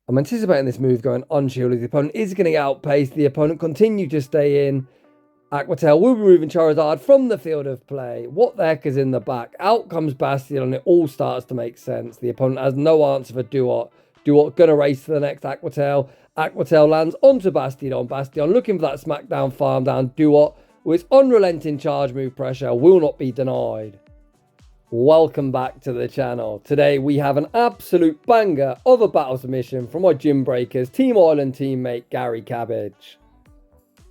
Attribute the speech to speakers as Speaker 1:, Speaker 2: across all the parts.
Speaker 1: I'm anticipating this move going unshielded. The opponent is going to outpace. The opponent continue to stay in. Aqua Tail will be moving Charizard from the field of play. What the heck is in the back? Out comes Bastion and it all starts to make sense. The opponent has no answer for Dewott. Dewott going to race to the next Aqua Tail. Aqua Tail lands onto Bastion. Bastion looking for that smackdown farm down. Dewott with its unrelenting charge move pressure will not be denied. Welcome back to the channel. Today we have an absolute banger of a battle submission from my Gymbreakers Team Island teammate Garrycabbage.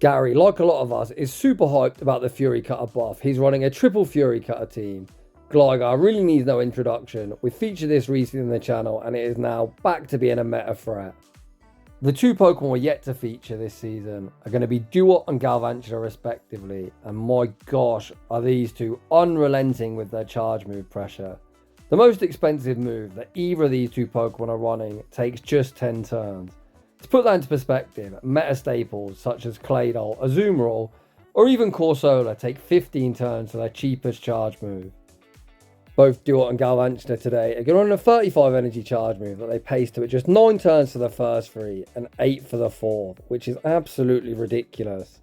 Speaker 1: Garry, like a lot of us, is super hyped about the Fury Cutter buff. He's running a triple Fury Cutter team. Gligar really needs no introduction. We featured this recently in the channel and it is now back to being a meta threat. The two Pokemon we're yet to feature this season are going to be Dewott and Galvantula respectively, and my gosh, are these two unrelenting with their charge move pressure. The most expensive move that either of these two Pokemon are running takes just 10 turns. To put that into perspective, meta staples such as Claydol, Azumarill, or even Corsola take 15 turns for their cheapest charge move. Both Dewott and Galvantula today are going to run a 35 energy charge move that they pace to at just 9 turns for the first 3 and 8 for the 4th, which is absolutely ridiculous.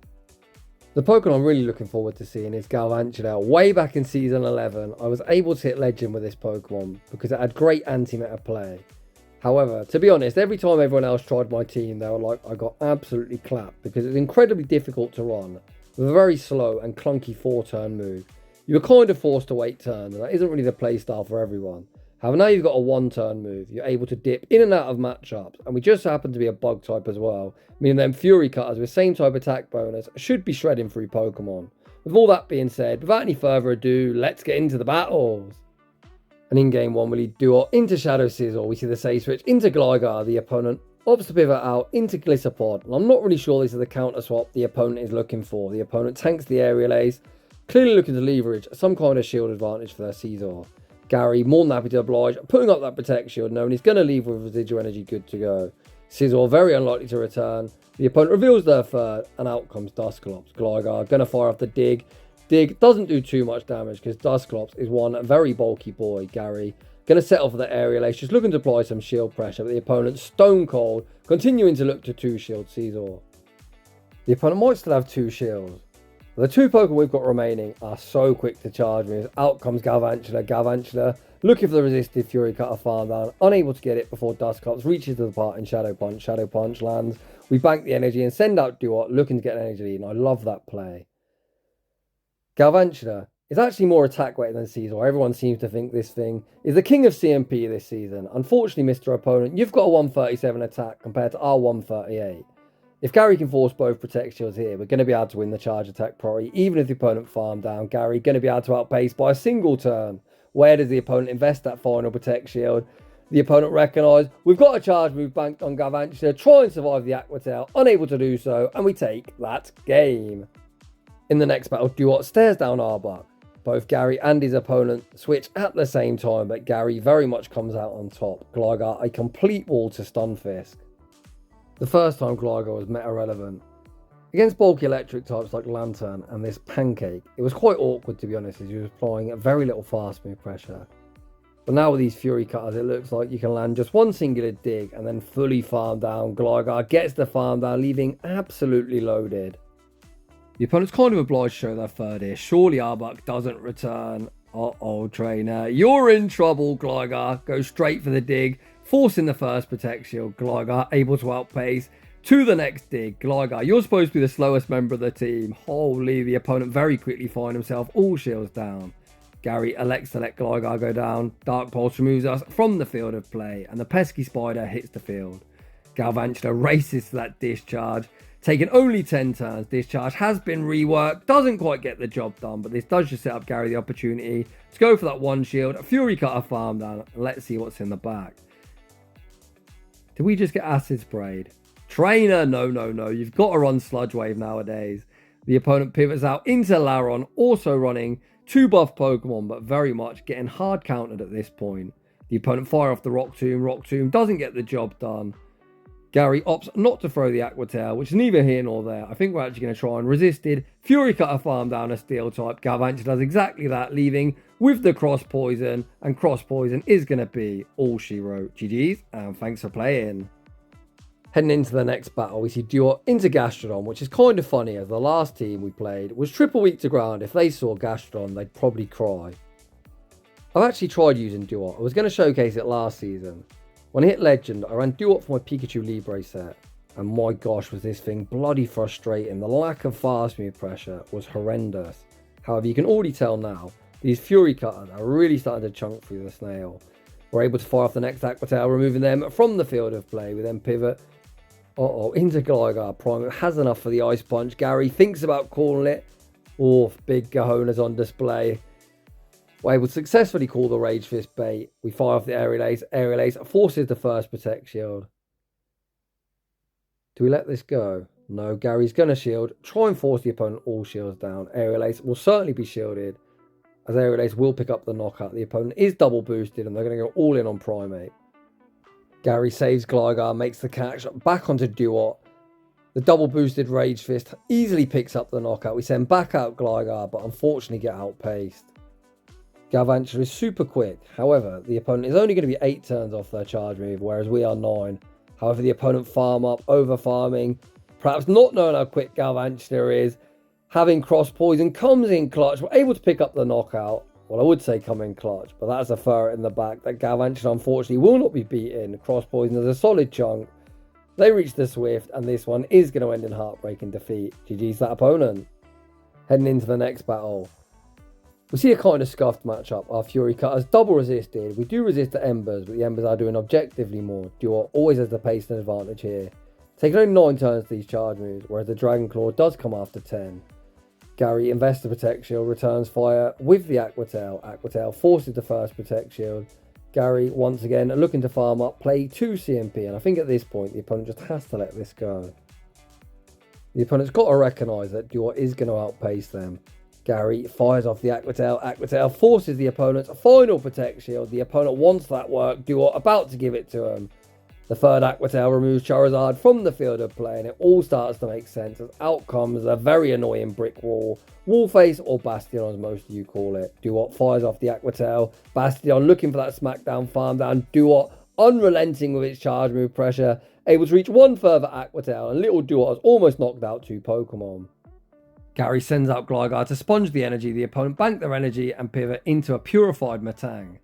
Speaker 1: The Pokemon I'm really looking forward to seeing is Galvantula. Way back in Season 11, I was able to hit Legend with this Pokemon because it had great anti-meta play. However, to be honest, every time everyone else tried my team, they were like, I got absolutely clapped because it's incredibly difficult to run with a very slow and clunky 4-turn move. You were kind of forced to wait turns, and that isn't really the playstyle for everyone. However, now you've got a 1-turn move, you're able to dip in and out of matchups, and we just happen to be a bug type as well, meaning them Fury Cutters with same type attack bonus should be shredding through Pokemon. With all that being said, without any further ado, let's get into the battles. And in game 1, we lead Dewott into Shadow Scizor. We see the save switch into Gligar. The opponent opts to pivot out into Gliscor, and I'm not really sure this is the counter swap the opponent is looking for. The opponent tanks the Aerial Ace, clearly looking to leverage some kind of shield advantage for their Scizor. Garry, more than happy to oblige, putting up that Protect Shield, knowing he's going to leave with residual energy good to go. Scizor very unlikely to return. The opponent reveals their third, and out comes Dusclops. Gligar going to fire off the Dig. Dig doesn't do too much damage because Dusclops is one very bulky boy. Garry going to settle for the Aerial Ace, just looking to apply some shield pressure, but the opponent stone cold, continuing to look to 2-shield Scizor. The opponent might still have 2 shields. The 2 Pokemon we've got remaining are so quick to charge moves. Out comes Galvantula. Galvantula looking for the resisted Fury Cutter farm down, unable to get it before Dusclops reaches to the part in Shadow Punch. Shadow Punch lands. We bank the energy and send out Dewott looking to get an energy lead, and I love that play. Galvantula is actually more attack weighted than Scizor. Everyone seems to think this thing is the king of CMP this season. Unfortunately, Mr. Opponent, you've got a 137 attack compared to our 138. If Garry can force both Protect Shields here, we're going to be able to win the charge attack priority, even if the opponent farmed down. Garry going to be able to outpace by a single turn. Where does the opponent invest that final Protect Shield? The opponent recognise we've got a charge move banked on Galvantula, try and survive the Aqua Tail, unable to do so, and we take that game. In the next battle, Dewott stares down Arbok. Both Garry and his opponent switch at the same time, but Garry very much comes out on top. Gligar a complete wall to Stunfisk. The first time Gligar was meta relevant. Against bulky electric types like Lantern and this Pancake, it was quite awkward to be honest, as he was applying very little fast move pressure. But now with these Fury Cutters, it looks like you can land just one singular dig and then fully farm down. Gligar gets the farm down, leaving absolutely loaded. The opponent's kind of obliged to show their third here. Surely Arbok doesn't return. Uh-oh, trainer. You're in trouble, Gligar. Go straight for the dig, forcing the first Protect Shield. Gligar able to outpace to the next dig. Gligar, you're supposed to be the slowest member of the team. Holy, the opponent very quickly find himself all shields down. Garry elects to let Gligar go down. Dark Pulse removes us from the field of play, and the pesky spider hits the field. Galvantula races to that discharge. Taking only 10 turns, discharge has been reworked, doesn't quite get the job done, but this does just set up Garry the opportunity to go for that 1 shield, a Fury Cutter farm down, and let's see what's in the back. Did we just get Acid Sprayed? Trainer, no, you've got to run Sludge Wave nowadays. The opponent pivots out into Laron, also running 2 buff Pokemon, but very much getting hard countered at this point. The opponent fire off the Rock Tomb doesn't get the job done. Garry opts not to throw the Aqua Tail, which is neither here nor there. I think we're actually going to try and resisted Fury Cutter farm down a Steel type. Galvantula does exactly that, leaving with the Cross Poison, and Cross Poison is going to be all she wrote. GG's, and thanks for playing. Heading into the next battle, we see Dewott into Gastrodon, which is kind of funny as the last team we played was triple weak to ground. If they saw Gastrodon, they'd probably cry. I've actually tried using Dewott. I was going to showcase it last season. When I hit Legend, I ran Dewott for my Pikachu Libre set. And my gosh, was this thing bloody frustrating. The lack of fast move pressure was horrendous. However, you can already tell now, these Fury Cutters are really starting to chunk through the snail. We're able to fire off the next Aqua Tail, removing them from the field of play. We then pivot. Into Gligar Prime. It has enough for the Ice Punch. Garry thinks about calling it. Oh, big Gahonas on display. We're able to successfully call the Rage Fist bait. We fire off the Aerial Ace. Aerial Ace forces the first Protect Shield. Do we let this go? No, Garry's going to shield. Try and force the opponent all shields down. Aerial Ace will certainly be shielded, as Aerial Ace will pick up the knockout. The opponent is double boosted and they're going to go all in on Primate. Garry saves Gligar, makes the catch, back onto Dewott. The double boosted Rage Fist easily picks up the knockout. We send back out Gligar, but unfortunately get outpaced. Galvantula is super quick. However, the opponent is only going to be 8 turns off their charge move, whereas we are 9. However, the opponent farm up, over farming, perhaps not knowing how quick Galvantula is, having cross poison, comes in clutch. We're able to pick up the knockout. Well, I would say come in clutch, but that's a ferret in the back that Galvantula unfortunately will not be beaten. Cross poison is a solid chunk. They reach the Swift, and this one is going to end in heartbreaking defeat. GG's that opponent. Heading into the next battle, we see a kind of scuffed matchup. Our Fury Cutters double resisted. We do resist the Embers, but the Embers are doing objectively more. Dewott always has the pace and advantage here. Taking only 9 turns to these charge moves, whereas the Dragon Claw does come after 10. Garry invests the Protect Shield, returns fire with the Aqua Tail. Aqua Tail forces the first Protect Shield. Garry, once again, looking to farm up, play 2 CMP, and I think at this point, the opponent just has to let this go. The opponent's got to recognise that Dewott is going to outpace them. Garry fires off the Aqua Tail. Aqua Tail forces the opponent's final Protect Shield. The opponent wants that work. Dewott about to give it to him. The third Aqua Tail removes Charizard from the field of play, and it all starts to make sense as out comes a very annoying brick wall. Wall face or Bastion, as most of you call it. Dewott fires off the Aqua Tail. Bastion looking for that smackdown farm down. Dewott unrelenting with its charge move pressure, able to reach one further Aqua Tail, and little Dewott has almost knocked out 2 Pokemon. Garry sends out Gligar to sponge the energy. The opponent bank their energy and pivot into a purified Matang.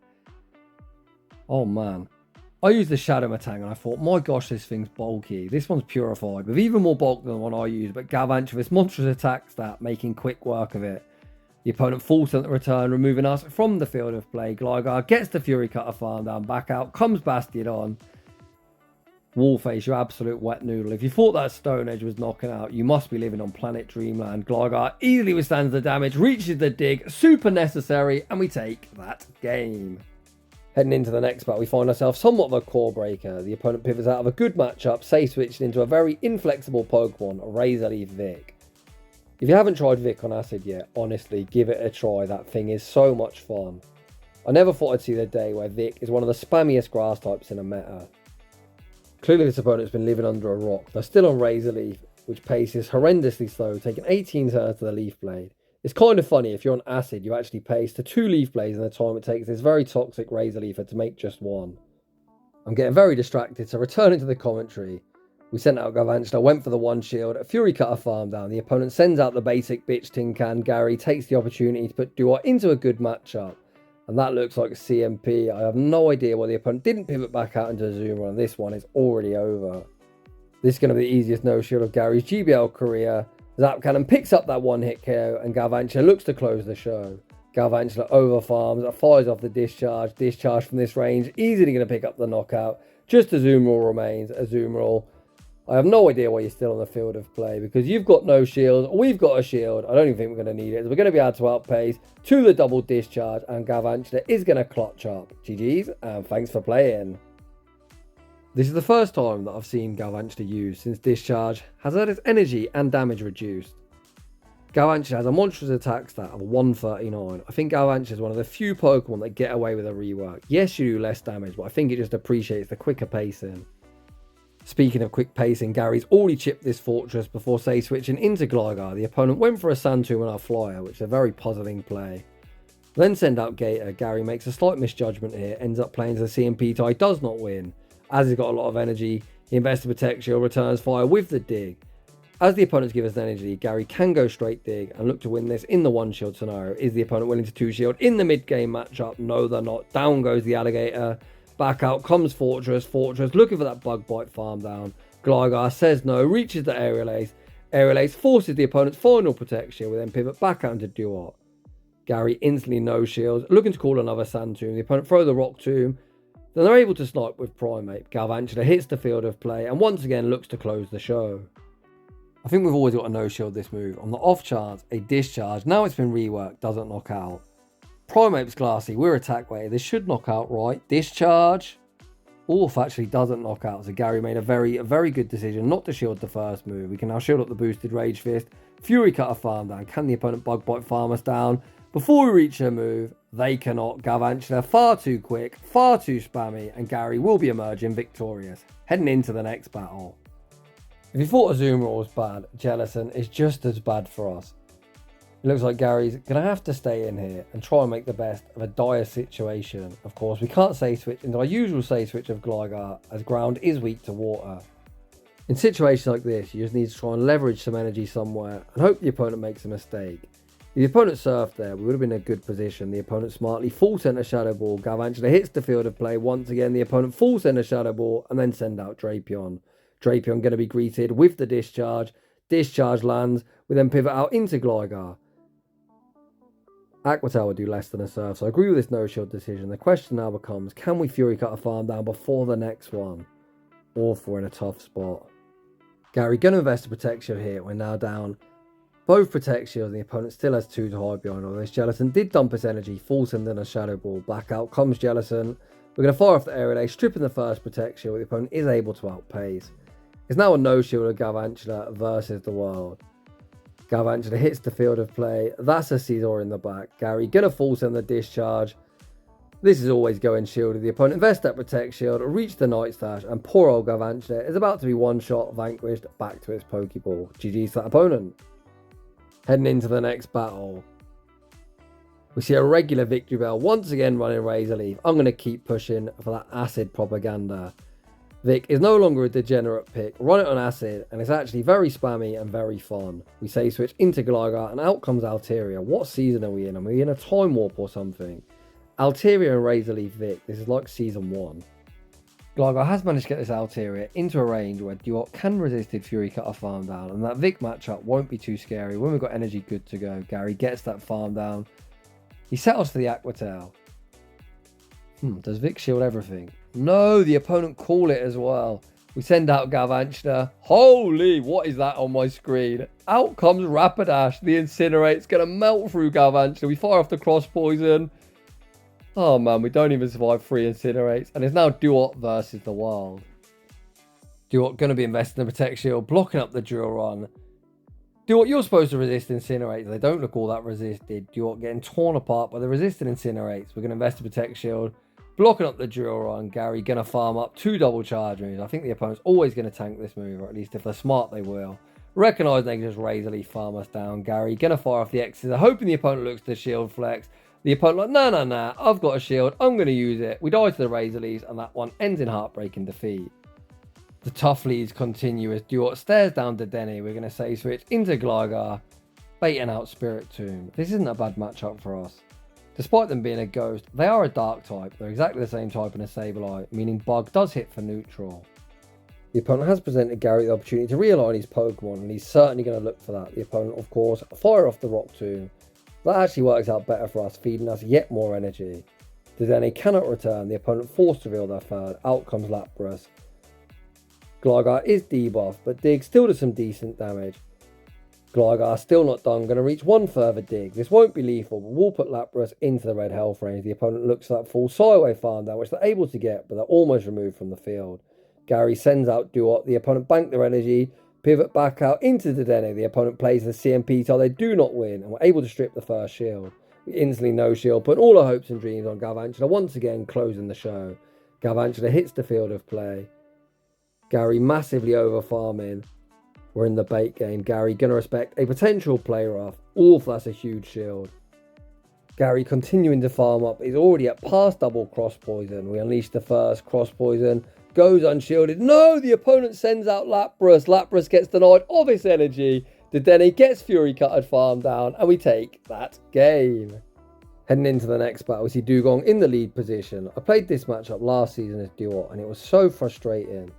Speaker 1: Oh man. I used the Shadow Matang and I thought, my gosh, this thing's bulky. This one's purified with even more bulk than the one I used, but Galvantula with this monstrous attack stat, making quick work of it. The opponent falls at the return, removing us from the field of play. Gligar gets the Fury Cutter farm down, back out, comes Bastion on. Wallface, you absolute wet noodle. If you thought that Stone Edge was knocking out, you must be living on Planet Dreamland. Gligar easily withstands the damage, reaches the dig, super necessary, and we take that game. Heading into the next battle, we find ourselves somewhat of a core breaker. The opponent pivots out of a good matchup, safe switching into a very inflexible Pokemon, Razor Leaf Vic. If you haven't tried Vic on Acid yet, honestly, give it a try. That thing is so much fun. I never thought I'd see the day where Vic is one of the spammiest grass types in a meta. Clearly this opponent's been living under a rock. They're still on Razor Leaf, which pace is horrendously slow, taking 18 turns to the Leaf Blade. It's kind of funny, if you're on Acid, you actually pace to 2 Leaf Blades in the time it takes this very toxic Razor Leafer to make just 1. I'm getting very distracted, so returning to the commentary. We sent out Galvantula, went for the 1 shield, a Fury Cutter farm down. The opponent sends out the basic bitch tin can. Garry takes the opportunity to put Dewott into a good matchup. And that looks like a CMP. I have no idea why the opponent didn't pivot back out into Azumarill, and this one is already over. This is going to be the easiest no-shield of Garry's GBL career. Zap Cannon picks up that 1-hit KO, and Galvantula looks to close the show. Galvantula over farms, fires off the discharge. Discharge from this range, easily going to pick up the knockout. Just Azumarill remains. Azumarill, I have no idea why you're still on the field of play, because you've got no shield, we've got a shield. I don't even think we're going to need it. So we're going to be able to outpace to the double discharge, and Galvantula is going to clutch up. GG's, and thanks for playing. This is the first time that I've seen Galvantula used since Discharge has had its energy and damage reduced. Galvantula has a monstrous attack stat of 139. I think Galvantula is one of the few Pokemon that get away with a rework. Yes, you do less damage, but I think it just appreciates the quicker pacing. Speaking of quick pacing, Garry's already chipped this fortress before, say, switching into Gligar. The opponent went for a Sandtomb on our Flyer, which is a very puzzling play. Then send out Gator. Garry makes a slight misjudgment here, ends up playing as a CMP tie, does not win. As he's got a lot of energy, He invests the Protect Shield, returns fire with the dig. As the opponents give us energy, Garry can go straight dig and look to win this in the 1 shield scenario. Is the opponent willing to 2 shield in the mid-game matchup? No, they're not. Down goes the alligator. Back out comes Fortress. Fortress looking for that bug bite farm down. Gligar says no, reaches the Aerial Ace. Aerial Ace forces the opponent's final Protect Shield, we then pivot back out into Dewott. Garry instantly no shields, looking to call another Sand Tomb. The opponent throw the Rock Tomb. Then they're able to snipe with Primate. Galvantula hits the field of play and once again looks to close the show. I think we've always got a no shield this move. On the off chance, a discharge, now it's been reworked, doesn't knock out. Primate's classy, we're attack weighted, this should knock out right. Discharge, off actually doesn't knock out, so Garry made a very good decision not to shield the first move. We can now shield up the boosted Rage Fist. Fury Cutter farm down, can the opponent bug bite farm us down? Before we reach their move, they cannot. Galvantula far too quick, far too spammy, and Garry will be emerging victorious, heading into the next battle. If you thought Azumarill was bad, Jellicent is just as bad for us. It looks like Garry's going to have to stay in here and try and make the best of a dire situation. Of course, we can't say switch into our usual say switch of Gligar, as ground is weak to water. In situations like this, you just need to try and leverage some energy somewhere and hope the opponent makes a mistake. If the opponent surfed there, we would have been in a good position. The opponent smartly full send a Shadow Ball. Galvantula hits the field of play. Once again, the opponent full send a Shadow Ball and then send out Drapion. Drapion going to be greeted with the discharge. Discharge lands. We then pivot out into Gligar. Aquatail would do less than a surf, so I agree with this no shield decision. The question now becomes, can we Fury Cut a farm down before the next one? Awful in a tough spot. Garry going to invest a Protect Shield here. We're now down both Protect Shields, and the opponent still has 2 to hide behind all this. Jellicent did dump its energy, full send in a Shadow Ball. Back out comes Jellicent. We're going to fire off the Aerial Ace, stripping the first Protect Shield. The opponent is able to outpace. It's now a no shield of Galvantula versus the world. Galvantula hits the field of play. That's a Scizor in the back. Garry going to full send the discharge. This is always going shielded. The opponent invests that Protect Shield, reach the Night Stash, and poor old Galvantula is about to be one shot vanquished back to its Pokeball. GG's to that opponent. Heading into the next battle, we see a regular Victory Bell once again running Razor Leaf. I'm going to keep pushing for that acid propaganda. Vic is no longer a degenerate pick. Run it on acid, and it's actually very spammy and very fun. We say switch into Gligar, and out comes Altaria. What season are we in? Are we in a time warp or something? Altaria and Razor Leaf Vic. This is like season 1. Gligar has managed to get this Altaria into a range where Dewott can resist Fury Cutter farm down, and that Vic matchup won't be too scary. When we've got energy good to go, Garry gets that farm down. He settles for the Aquatail. Does Vic shield everything? No, the opponent call it as well. We send out Galvantula. Holy, what is that on my screen? Out comes Rapidash. The Incinerate's going to melt through Galvantula. We fire off the Cross Poison. Oh man, we don't even survive 3 Incinerates. And it's now Dewott versus the world. Dewott going to be investing in the Protect Shield, blocking up the Drill Run. Dewott, you're supposed to resist Incinerates. They don't look all that resisted. Dewott getting torn apart by the resisted Incinerates. We're going to invest in Protect Shield, blocking up the Drill Run. Garry going to farm up 2 double charge moves. I think the opponent's always going to tank this move, or at least if they're smart, they will. Recognise they can just Razor Leaf farm us down. Garry going to fire off the X's, hoping the opponent looks to shield flex. The opponent like, nah, I've got a shield. I'm going to use it. We die to the Razor Leaves, and that one ends in heartbreaking defeat. The tough leads continue as Dewott stares down to Denny. We're going to say switch into Gligar, baiting out Spirit Tomb. This isn't a bad matchup for us. Despite them being a ghost, they are a dark type. They're exactly the same type in a Sableye, meaning Bug does hit for neutral. The opponent has presented Garry the opportunity to realign his Pokemon, and he's certainly going to look for that. The opponent, of course, fire off the Rock Tomb. That actually works out better for us, feeding us yet more energy. Denny cannot return. The opponent forced to reveal their third. Out comes Lapras. Gligar is debuffed, but Dig still does some decent damage. Gligar still not done, going to reach one further dig. This won't be lethal, but we'll put Lapras into the red health range. The opponent looks at that full sideway farm down, which they're able to get, but they're almost removed from the field. Garry sends out Dewott. The opponent bank their energy, pivot back out into the Denny. The opponent plays the CMP tile. They do not win, and we're able to strip the first shield. We instantly no shield, putting all our hopes and dreams on Galvantula, once again closing the show. Galvantula hits the field of play. Garry massively over farming. We're in the bait game. Garry going to respect a potential play rough. That's a huge shield. Garry continuing to farm up. He's already at past double Cross Poison. We unleash the first Cross Poison. goes unshielded. No, the opponent sends out Lapras. Lapras gets denied of its energy. Dedenne gets Fury Cutted farm down, and we take that game. Heading into the next battle, we see Dugong in the lead position. I played this matchup last season as Dewott, and it was so frustrating.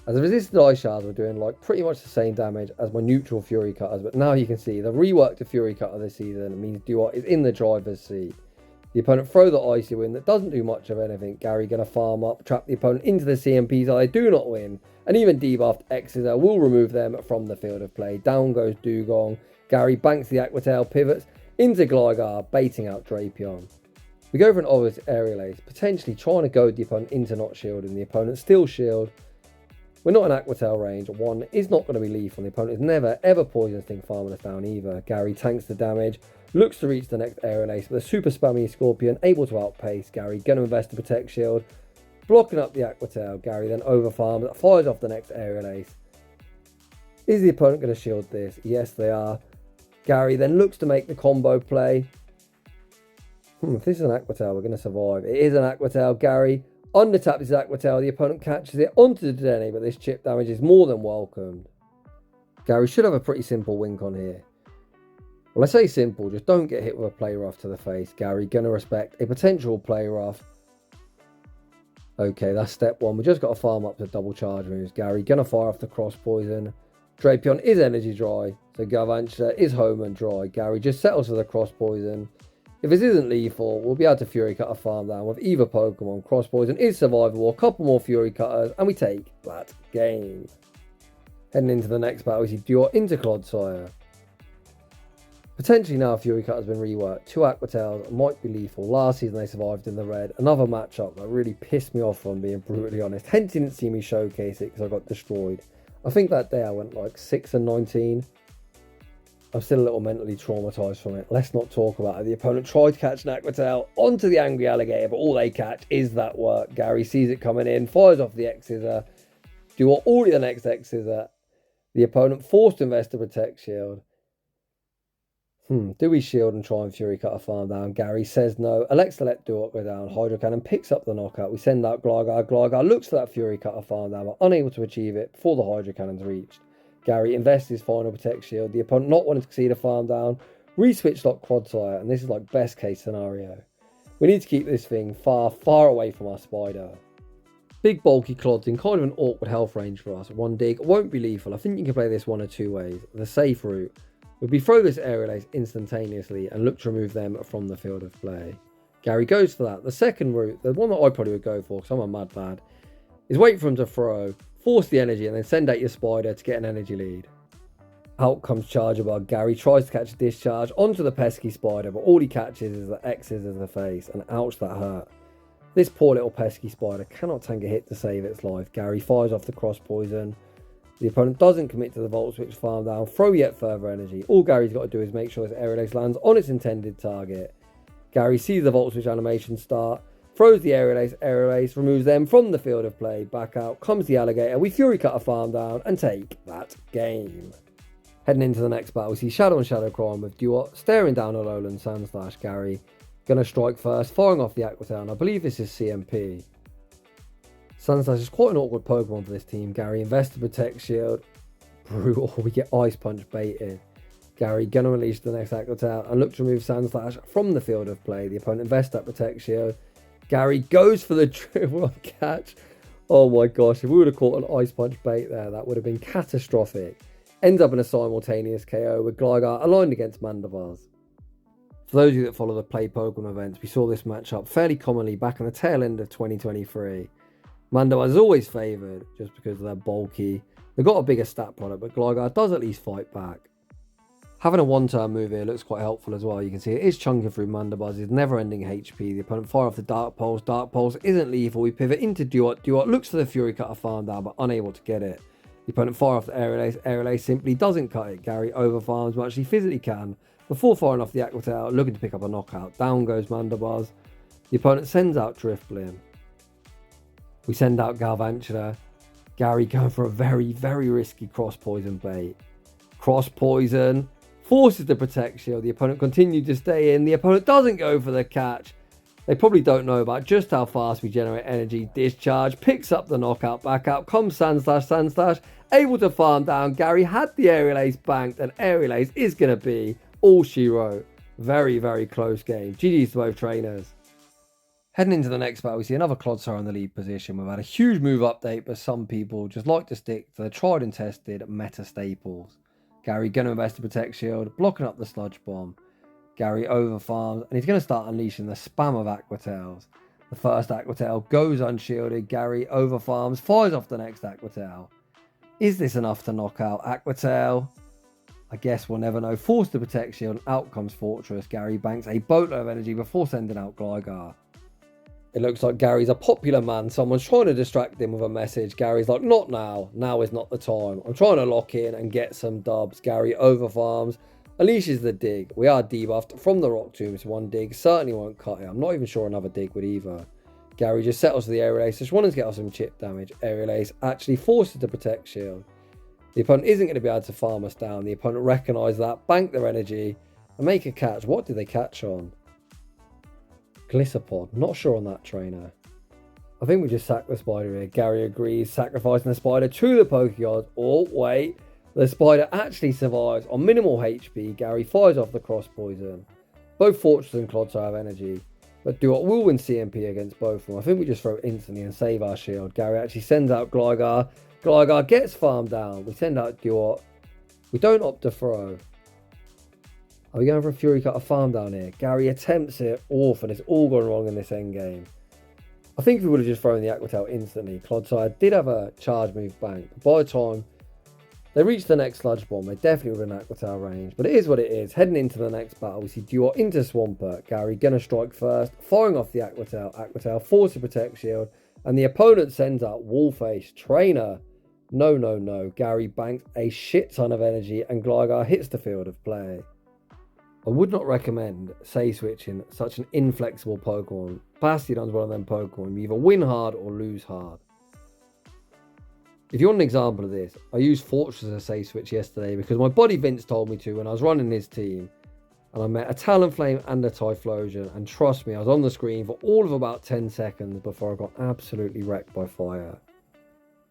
Speaker 1: As the resisted Ice Shards were doing like pretty much the same damage as my neutral Fury Cutters, but now you can see the rework to Fury Cutter this season means Dewott is in the driver's seat. The opponent throw the Icy Wind that doesn't do much of anything. Garry gonna farm up, trap the opponent into the CMP so they do not win, and even debuffed Exeter will remove them from the field of play. Down goes Dugong. Garry banks the Aqua Tail, pivots into Gligar, baiting out Drapion. We go for an obvious Aerial Ace, potentially trying to goad the opponent into not shielding. The opponent still shield. We're not in Aqua Tail range. One is not going to be lethal. The opponent is never ever Poison Sting farming us down either. Garry tanks the damage, looks to reach the next Aerial Ace, but a super spammy Scorpion able to outpace. Garry going to invest to protect shield, blocking up the Aqua Tail. Garry then overfarms, fires off the next Aerial Ace. Is the opponent going to shield this? Yes, they are. Garry then looks to make the combo play. If this is an Aqua Tail, we're going to survive. It is an Aqua Tail. Garry undertaps his Aqua Tail. The opponent catches it onto the Dedenne, but this chip damage is more than welcomed. Garry should have a pretty simple win con here. Well, I say simple, just don't get hit with a play rough to the face. Garry gonna respect a potential play rough. Okay, that's step one. We just got to farm up to double charge moves. Garry gonna fire off the cross poison. Drapion is energy dry, so Galvantula is home and dry. Garry just settles for the cross poison. If this isn't lethal, we'll be able to Fury Cutter farm down with either Pokemon. Cross poison is survivable, a couple more Fury Cutters, and we take that game. Heading into the next battle, we see Dewott into Clodsire. Potentially now Fury Cutter's been reworked. Two Aqua Tails might be lethal. Last season they survived in the red. Another matchup that really pissed me off, on being brutally honest. Hence you didn't see me showcase it because I got destroyed. I think that day I went like 6-19. I'm still a little mentally traumatized from it. Let's not talk about it. The opponent tried to catch an Aqua Tail onto the Angry Alligator, but all they catch is that work. Garry sees it coming in, fires off the X-Scissor. Dewott already the next X-Scissor. The opponent forced to invest to protect shield. Do we shield and try and Fury Cutter farm down? Garry says no. Elects to let Dewott go down. Hydro Cannon picks up the knockout. We send out Gligar. Gligar looks for that Fury Cutter farm down, but unable to achieve it before the Hydro Cannon's reached. Garry invests his final protect shield. The opponent not wanting to see the farm down. Re-switch lock Clodsire, and this is like best case scenario. We need to keep this thing far, far away from our spider. Big bulky Clods in kind of an awkward health range for us. One dig won't be lethal. I think you can play this one of two ways. The safe route would be throw this Aerial Ace instantaneously and look to remove them from the field of play. Garry goes for that. The second route, the one that I probably would go for because I'm a mad bad, is wait for him to throw, force the energy, and then send out your spider to get an energy lead. Out comes Charjabug. Garry tries to catch a discharge onto the pesky spider, but all he catches is the X's as the face, and ouch, that hurt. This poor little pesky spider cannot tank a hit to save its life. Garry fires off the cross poison. The opponent doesn't commit to the Volt Switch farm down, throw yet further energy. All Garry's got to do is make sure his Aerial Ace lands on its intended target. Garry sees the Volt Switch animation start, throws the Aerial Ace, removes them from the field of play. Back out comes the Alligator. We Fury Cutter farm down and take that game. Heading into the next battle, we see Shadow and Shadow Crime with Dewott staring down a Lowland Sandslash. Garry gonna strike first, firing off the Aqua Tail, and I believe this is CMP. Sandslash is quite an awkward Pokemon for this team. Garry invests to protect shield. Brutal, we get Ice Punch baited. Garry gonna release the next Aqua Tail and look to remove Sandslash from the field of play. The opponent invests that protect shield. Garry goes for the triple catch. Oh my gosh, if we would have caught an Ice Punch bait there, that would have been catastrophic. Ends up in a simultaneous KO with Gligar aligned against Mandibars. For those of you that follow the Play Pokemon events, we saw this matchup fairly commonly back in the tail end of 2023. Mandibars is always favoured just because they're bulky. They've got a bigger stat product, but Gligar does at least fight back. Having a one-turn move here looks quite helpful as well. You can see it is chunking through Mandibars, his never-ending HP. The opponent fire off the Dark Pulse. Dark Pulse isn't lethal. We pivot into Dewott. Dewott looks for the Fury Cutter farm down, but unable to get it. The opponent fire off the Aerial Ace. Aerial Ace simply doesn't cut it. Garry overfarms as much as he physically can before firing off the Aqua Tail, looking to pick up a knockout. Down goes Mandibars. The opponent sends out Drifblim. We send out Galvantula. Garry going for a very, very risky cross poison bait. Cross poison. Forces the protect shield. The opponent continued to stay in. The opponent doesn't go for the catch. They probably don't know about just how fast we generate energy. Discharge, picks up the knockout, back out, comes Sandslash, able to farm down. Garry had the aerial ace banked, and aerial ace is going to be all she wrote. Very, very close game. GG's to both trainers. Heading into the next battle, we see another Clodsire in the lead position. We've had a huge move update, but some people just like to stick to the tried and tested meta staples. Garry going to invest in Protect Shield, blocking up the Sludge Bomb. Garry overfarms, and he's going to start unleashing the spam of Aqua Tails. The first Aqua Tail goes unshielded. Garry overfarms, fires off the next Aqua Tail. Is this enough to knock out Aqua Tail? I guess we'll never know. Forced to Protect Shield, and out comes Fortress. Garry banks a boatload of energy before sending out Gligar. It looks like Garry's a popular man. Someone's trying to distract him with a message. Garry's like, not now. Now is not the time. I'm trying to lock in and get some dubs. Garry overfarms. Unleashes the dig. We are debuffed from the Rock Tomb, so one dig certainly won't cut it. I'm not even sure another dig would either. Garry just settles for the aerial ace, just wanting to get off some chip damage. Aerial ace actually forces to Protect Shield. The opponent isn't going to be able to farm us down. The opponent recognise that, bank their energy, and make a catch. What did they catch on? Glissapod. Not sure on that trainer. I think we just sacked the spider here. Garry agrees, sacrificing the spider to the Pokegod. Oh, wait. The spider actually survives on minimal HP. Garry fires off the cross poison. Both Fortress and Clodsire have energy, but Dewott will win CMP against both of them. I think we just throw instantly and save our shield. Garry actually sends out Gligar. Gligar gets farmed down. We send out Dewott. We don't opt to throw. Are we going for a Fury Cutter farm down here? Garry attempts it off, and it's all gone wrong in this endgame. I think if we would have just thrown the Aqua Tail instantly. Clodsire did have a charge move bank. By the time they reached the next Sludge Bomb, they definitely would have been Aqua Tail range. But it is what it is. Heading into the next battle, we see Dewott into Swampert. Garry gonna strike first, firing off the Aqua Tail. Aqua Tail forced to Protect Shield, and the opponent sends out Wallface. Trainer. No, no, no. Garry banks a shit ton of energy, and Gligar hits the field of play. I would not recommend save switching such an inflexible Pokemon. Bastiodon's one of them Pokemon. You either win hard or lose hard. If you want an example of this, I used Fortress as a save switch yesterday because my buddy Vince told me to when I was running his team. And I met a Talonflame and a Typhlosion. And trust me, I was on the screen for all of about 10 seconds before I got absolutely wrecked by fire.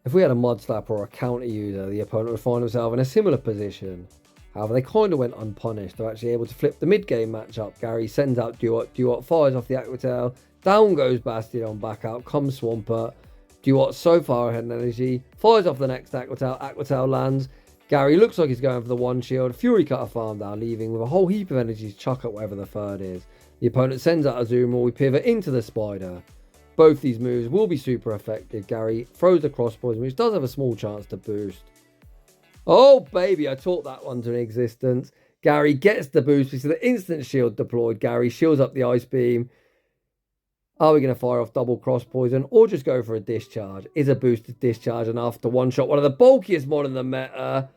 Speaker 1: If we had a Mud Slap or a counter user, the opponent would find himself in a similar position. However, they kind of went unpunished. They're actually able to flip the mid-game matchup. Garry sends out Dewott. Dewott fires off the Aqua Tail. Down goes Bastiodon. Back out comes Swampert. Dewott so far ahead in energy. Fires off the next Aqua Tail. Aqua Tail lands. Garry looks like he's going for the one shield. Fury Cutter farm down, leaving with a whole heap of energy to chuck at whatever the third is. The opponent sends out Azumarill. We pivot into the spider. Both these moves will be super effective. Garry throws the cross poison, which does have a small chance to boost. Oh, baby, I taught that one to existence. Garry gets the boost. We see the instant shield deployed. Garry shields up the Ice Beam. Are we going to fire off double cross poison or just go for a discharge? Is a boosted discharge enough to one-shot one of the bulkiest mod in the meta?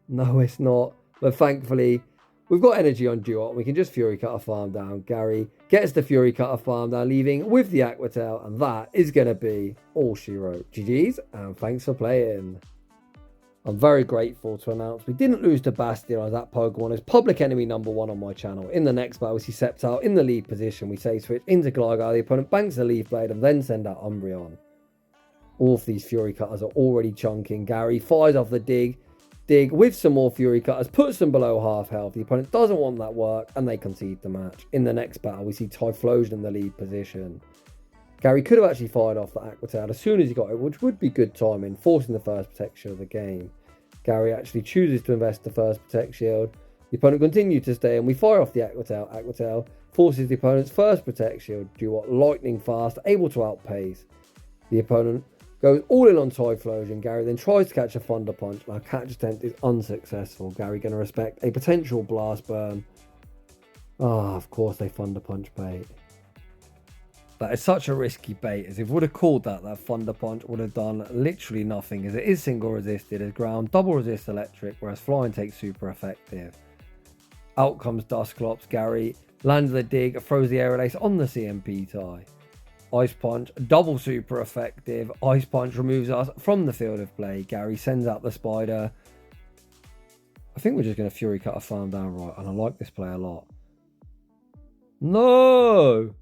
Speaker 1: No, it's not. But thankfully, we've got energy on Dewott. We can just Fury Cutter farm down. Garry gets the Fury Cutter farm down, leaving with the Aqua Tail. And that is going to be all she wrote. GG's, and thanks for playing. I'm very grateful to announce we didn't lose to Bastiodon, as that Pokemon is public enemy #1 on my channel. In the next battle, we see Sceptile in the lead position. We save switch into Gligar. The opponent banks the Leaf Blade and then send out Umbreon. All of these Fury Cutters are already chunking. Garry fires off the dig with some more Fury Cutters, puts them below half health. The opponent doesn't want that work and they concede the match. In the next battle, we see Typhlosion in the lead position. Garry could have actually fired off the Aqua Tail as soon as he got it, which would be good timing, forcing the first protection of the game. Garry actually chooses to invest the first Protect Shield. The opponent continues to stay and we fire off the Aqua Tail. Aqua Tail forces the opponent's first Protect Shield. Dewott lightning fast, able to outpace. The opponent goes all in on Typhlosion. Garry then tries to catch a Thunder Punch. Our catch attempt is unsuccessful. Garry going to respect a potential Blast Burn. Of course they Thunder Punch bait. That is such a risky bait, as if we would have called that Thunder Punch would have done literally nothing, as it is single resisted, as ground double resist electric, whereas flying takes super effective. Out comes Dusclops. Garry lands the dig, throws the aerial ace on the CMP tie. Ice Punch, double super effective. Ice Punch removes us from the field of play. Garry sends out the spider. I think we're just going to Fury Cutter farm down right, and I like this play a lot. No!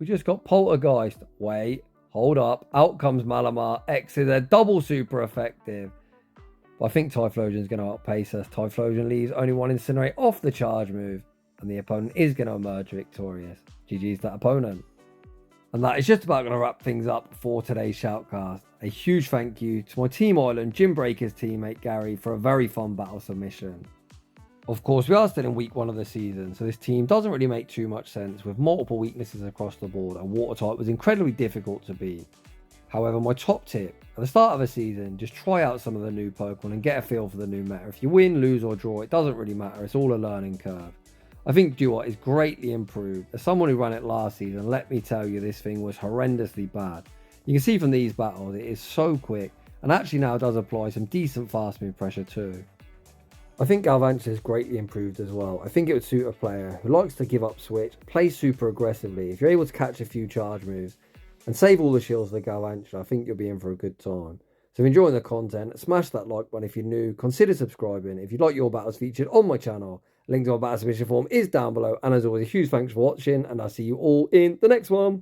Speaker 1: We just got Poltergeist. Wait, hold up. Out comes Malamar. X is a double super effective. But I think Typhlosion's going to outpace us. Typhlosion leaves only one Incinerate off the charge move. And the opponent is going to emerge victorious. GG's that opponent. And that is just about going to wrap things up for today's Shoutcast. A huge thank you to my Team Island Gymbreakers teammate Garry for a very fun battle submission. Of course, we are still in week 1 of the season, so this team doesn't really make too much sense with multiple weaknesses across the board, and Water type was incredibly difficult to beat. However, my top tip, at the start of a season, just try out some of the new Pokemon and get a feel for the new meta. If you win, lose or draw, it doesn't really matter, it's all a learning curve. I think Dewott is greatly improved. As someone who ran it last season, let me tell you, this thing was horrendously bad. You can see from these battles, it is so quick, and actually now does apply some decent fast move pressure too. I think Galvantula is greatly improved as well. I think it would suit a player who likes to give up switch, play super aggressively. If you're able to catch a few charge moves and save all the shields for Galvantula, I think you'll be in for a good time. So if you're enjoying the content, smash that like button if you're new, consider subscribing. If you'd like your battles featured on my channel, link to my battle submission form is down below. And as always, a huge thanks for watching, and I'll see you all in the next one.